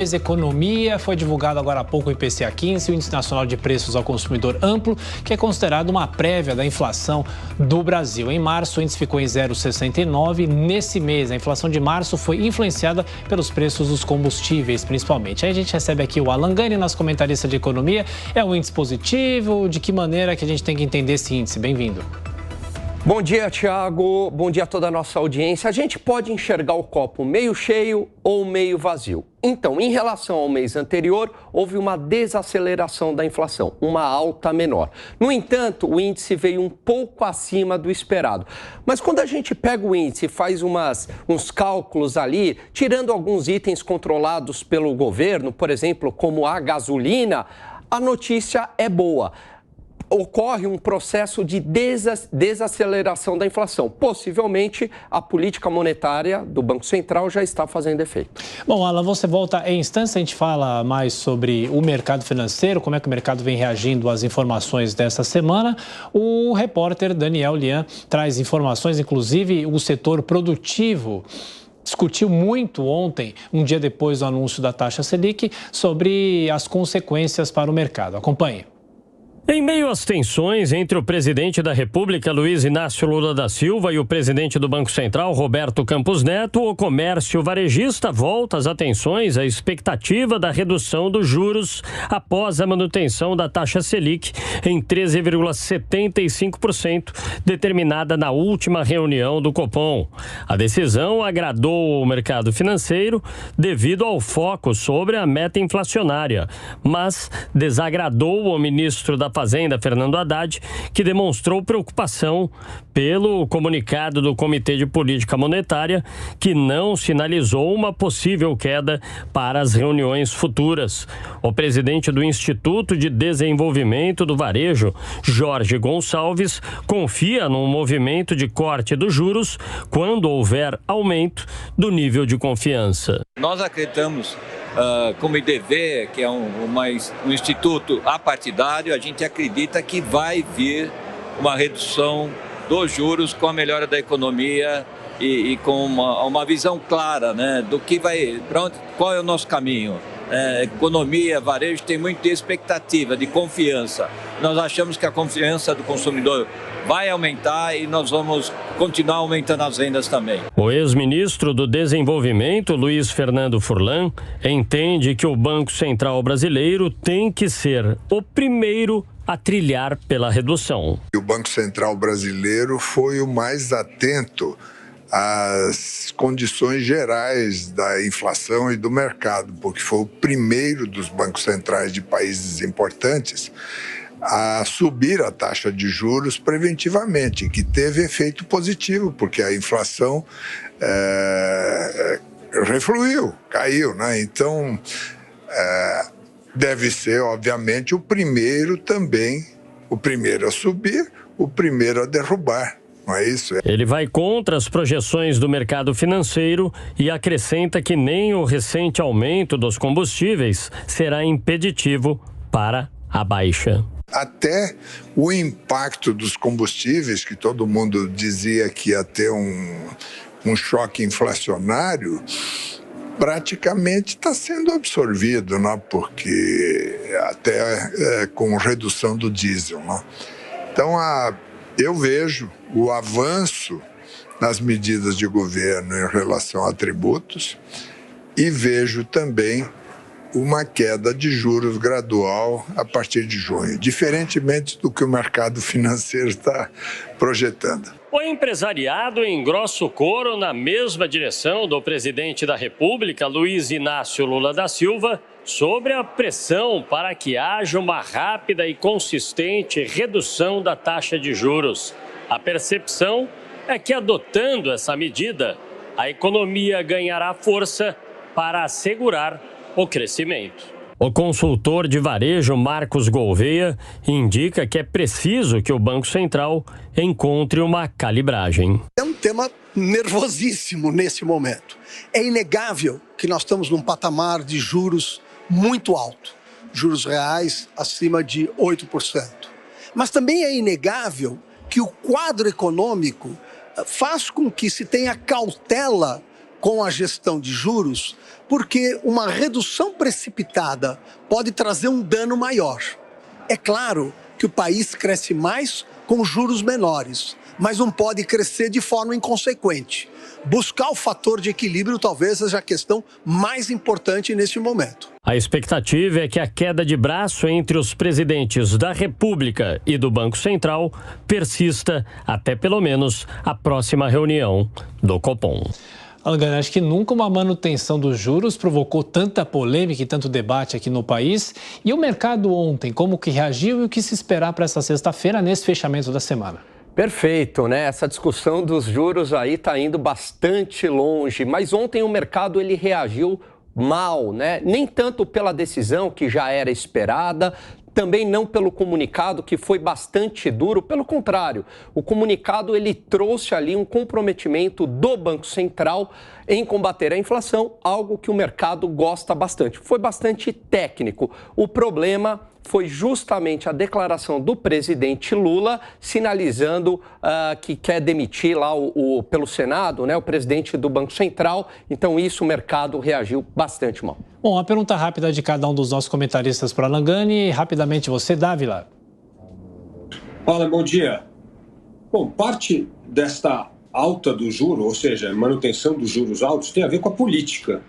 Economia, foi divulgado agora há pouco o IPCA 15, o Índice Nacional de Preços ao Consumidor Amplo, que é considerado uma prévia da inflação do Brasil. Em março, o índice ficou em 0,69. Nesse mês, a inflação de março foi influenciada pelos preços dos combustíveis, principalmente. Aí a gente recebe aqui o Alan Gani, nosso comentarista de economia. É um índice positivo? De que maneira que a gente tem que entender esse índice? Bem-vindo. Bom dia, Thiago. Bom dia a toda a nossa audiência. A gente pode enxergar o copo meio cheio ou meio vazio. Então, em relação ao mês anterior, houve uma desaceleração da inflação, uma alta menor. No entanto, o índice veio um pouco acima do esperado. Mas quando a gente pega o índice e faz uns cálculos ali, tirando alguns itens controlados pelo governo, por exemplo, como a gasolina, a notícia é boa. Ocorre um processo de desaceleração da inflação. Possivelmente, a política monetária do Banco Central já está fazendo efeito. Bom, Alan, você volta em instância, a gente fala mais sobre o mercado financeiro, como é que o mercado vem reagindo às informações dessa semana. O repórter Daniel Lian traz informações, inclusive o setor produtivo discutiu muito ontem, um dia depois do anúncio da taxa Selic, sobre as consequências para o mercado. Acompanhe. Em meio às tensões entre o presidente da República, Luiz Inácio Lula da Silva, e o presidente do Banco Central, Roberto Campos Neto, o comércio varejista volta às atenções à expectativa da redução dos juros após a manutenção da taxa Selic em 13,75%, determinada na última reunião do Copom. A decisão agradou o mercado financeiro devido ao foco sobre a meta inflacionária, mas desagradou o ministro da Fazenda, Fernando Haddad, que demonstrou preocupação pelo comunicado do Comitê de Política Monetária, que não sinalizou uma possível queda para as reuniões futuras. O presidente do Instituto de Desenvolvimento do Varejo, Jorge Gonçalves, confia num movimento de corte dos juros quando houver aumento do nível de confiança. Nós acreditamos, como IDV, que é um instituto apartidário, a gente acredita que vai vir uma redução dos juros com a melhora da economia e com uma visão clara, né, do que vai, qual é o nosso caminho. Economia, varejo tem muita expectativa de confiança. Nós achamos que a confiança do consumidor vai aumentar e nós vamos continuar aumentando as vendas também. O ex-ministro do Desenvolvimento, Luiz Fernando Furlan, entende que o Banco Central brasileiro tem que ser o primeiro a trilhar pela redução. O Banco Central brasileiro foi o mais atento às condições gerais da inflação e do mercado, porque foi o primeiro dos bancos centrais de países importantes a subir a taxa de juros preventivamente, que teve efeito positivo, porque a inflação refluiu, caiu, né? Então, deve ser, obviamente, o primeiro também, o primeiro a subir, o primeiro a derrubar. Não é isso? Ele vai contra as projeções do mercado financeiro e acrescenta que nem o recente aumento dos combustíveis será impeditivo para a baixa. Até o impacto dos combustíveis, que todo mundo dizia que ia ter um choque inflacionário, praticamente está sendo absorvido, né? Porque até com redução do diesel. Né? Então, eu vejo o avanço nas medidas de governo em relação a tributos e vejo também uma queda de juros gradual a partir de junho, diferentemente do que o mercado financeiro está projetando. O empresariado engrossa o coro na mesma direção do presidente da República, Luiz Inácio Lula da Silva, sobre a pressão para que haja uma rápida e consistente redução da taxa de juros. A percepção é que, adotando essa medida, a economia ganhará força para assegurar o crescimento. O consultor de varejo Marcos Gouveia indica que é preciso que o Banco Central encontre uma calibragem. É um tema nervosíssimo nesse momento. É inegável que nós estamos num patamar de juros muito alto, juros reais acima de 8%. Mas também é inegável que o quadro econômico faz com que se tenha cautela com a gestão de juros, porque uma redução precipitada pode trazer um dano maior. É claro que o país cresce mais com juros menores, mas não pode crescer de forma inconsequente. Buscar o fator de equilíbrio talvez seja a questão mais importante neste momento. A expectativa é que a queda de braço entre os presidentes da República e do Banco Central persista até pelo menos a próxima reunião do Copom. Algana, acho que nunca uma manutenção dos juros provocou tanta polêmica e tanto debate aqui no país. E o mercado ontem, como que reagiu e o que se esperar para essa sexta-feira nesse fechamento da semana? Perfeito, né? Essa discussão dos juros aí está indo bastante longe, mas ontem o mercado ele reagiu mal, né? Nem tanto pela decisão que já era esperada, também não pelo comunicado que foi bastante duro, pelo contrário, o comunicado ele trouxe ali um comprometimento do Banco Central em combater a inflação, algo que o mercado gosta bastante. Foi bastante técnico. O problema foi justamente a declaração do presidente Lula sinalizando que quer demitir lá pelo Senado, né, o presidente do Banco Central. Então, isso o mercado reagiu bastante mal. Bom, uma pergunta rápida de cada um dos nossos comentaristas para a Langani. Rapidamente você, Dávila. Fala, bom dia. Bom, parte desta alta do juro, ou seja, manutenção dos juros altos, tem a ver com a política.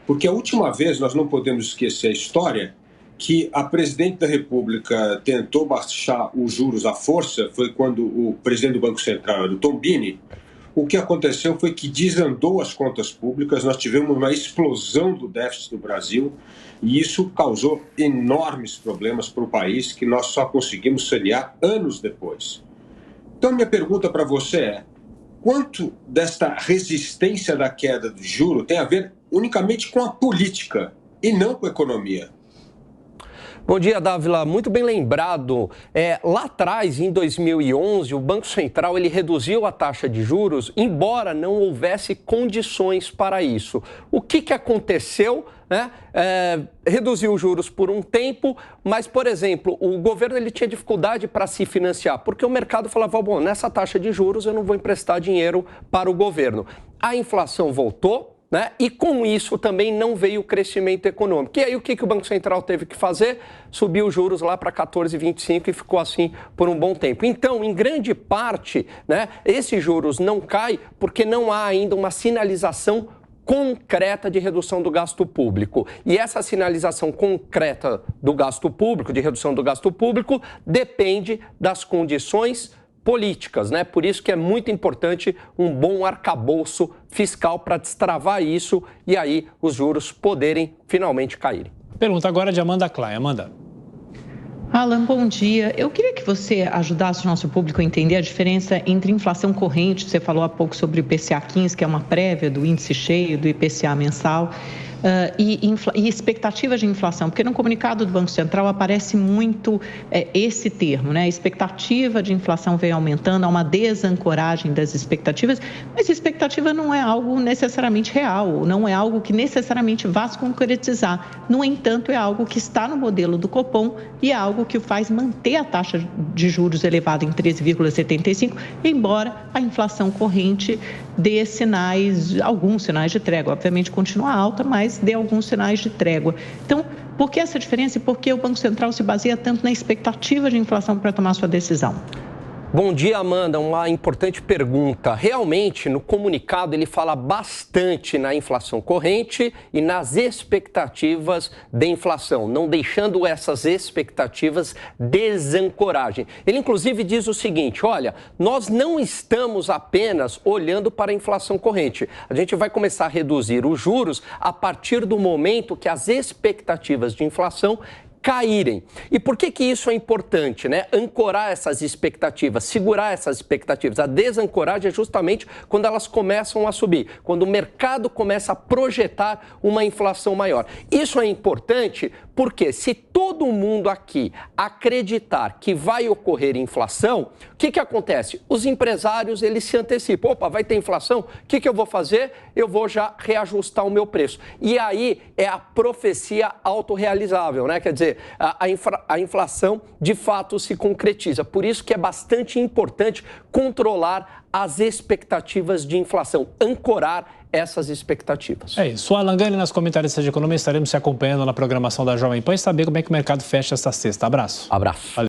Porque a última vez, nós não podemos esquecer a história, que a presidente da República tentou baixar os juros à força, foi quando o presidente do Banco Central era o Tombini. O que aconteceu foi que desandou as contas públicas, nós tivemos uma explosão do déficit no Brasil e isso causou enormes problemas para o país que nós só conseguimos sanear anos depois. Então, minha pergunta para você é: quanto desta resistência da queda do juro tem a ver unicamente com a política e não com a economia? Bom dia, Dávila. Muito bem lembrado. Lá atrás, em 2011, o Banco Central ele reduziu a taxa de juros, embora não houvesse condições para isso. O que aconteceu? Reduziu os juros por um tempo, mas, por exemplo, o governo ele tinha dificuldade para se financiar, porque o mercado falava, bom, nessa taxa de juros eu não vou emprestar dinheiro para o governo. A inflação voltou, né? E com isso também não veio o crescimento econômico. E aí o que o Banco Central teve que fazer? Subiu os juros lá para 14,25 e ficou assim por um bom tempo. Então, em grande parte, né, esses juros não caem porque não há ainda uma sinalização concreta de redução do gasto público. E essa sinalização concreta do gasto público, de redução do gasto público, depende das condições políticas, né? Por isso que é muito importante um bom arcabouço fiscal para destravar isso e aí os juros poderem finalmente cair. Pergunta agora de Amanda Klein. Amanda. Alan, bom dia. Eu queria que você ajudasse o nosso público a entender a diferença entre inflação corrente, você falou há pouco sobre o IPCA 15, que é uma prévia do índice cheio, do IPCA mensal, e expectativa de inflação, porque no comunicado do Banco Central aparece muito esse termo, né? A expectativa de inflação vem aumentando, há uma desancoragem das expectativas, mas expectativa não é algo necessariamente real, não é algo que necessariamente vá se concretizar. No entanto, é algo que está no modelo do Copom e é algo que o faz manter a taxa de juros elevada em 13,75, embora a inflação corrente dê sinais, alguns sinais de trégua. Obviamente continua alta, mas dê alguns sinais de trégua. Então, por que essa diferença e por que o Banco Central se baseia tanto na expectativa de inflação para tomar sua decisão? Bom dia, Amanda. Uma importante pergunta. Realmente, no comunicado, ele fala bastante na inflação corrente e nas expectativas de inflação, não deixando essas expectativas desancoragem. Ele, inclusive, diz o seguinte, olha, nós não estamos apenas olhando para a inflação corrente. A gente vai começar a reduzir os juros a partir do momento que as expectativas de inflação caírem. E por que isso é importante, né? Ancorar essas expectativas, segurar essas expectativas. A desancoragem é justamente quando elas começam a subir, quando o mercado começa a projetar uma inflação maior. Isso é importante porque se todo mundo aqui acreditar que vai ocorrer inflação, o que acontece? Os empresários, eles se antecipam. Opa, vai ter inflação? O que eu vou fazer? Eu vou já reajustar o meu preço. E aí é a profecia autorrealizável, né? Quer dizer, a inflação de fato se concretiza. Por isso que é bastante importante controlar as expectativas de inflação, ancorar essas expectativas. É isso. O Alan Gani, nas comentários de Economia, estaremos se acompanhando na programação da Jovem Pan e saber como é que o mercado fecha esta sexta. Abraço. Abraço. Valeu.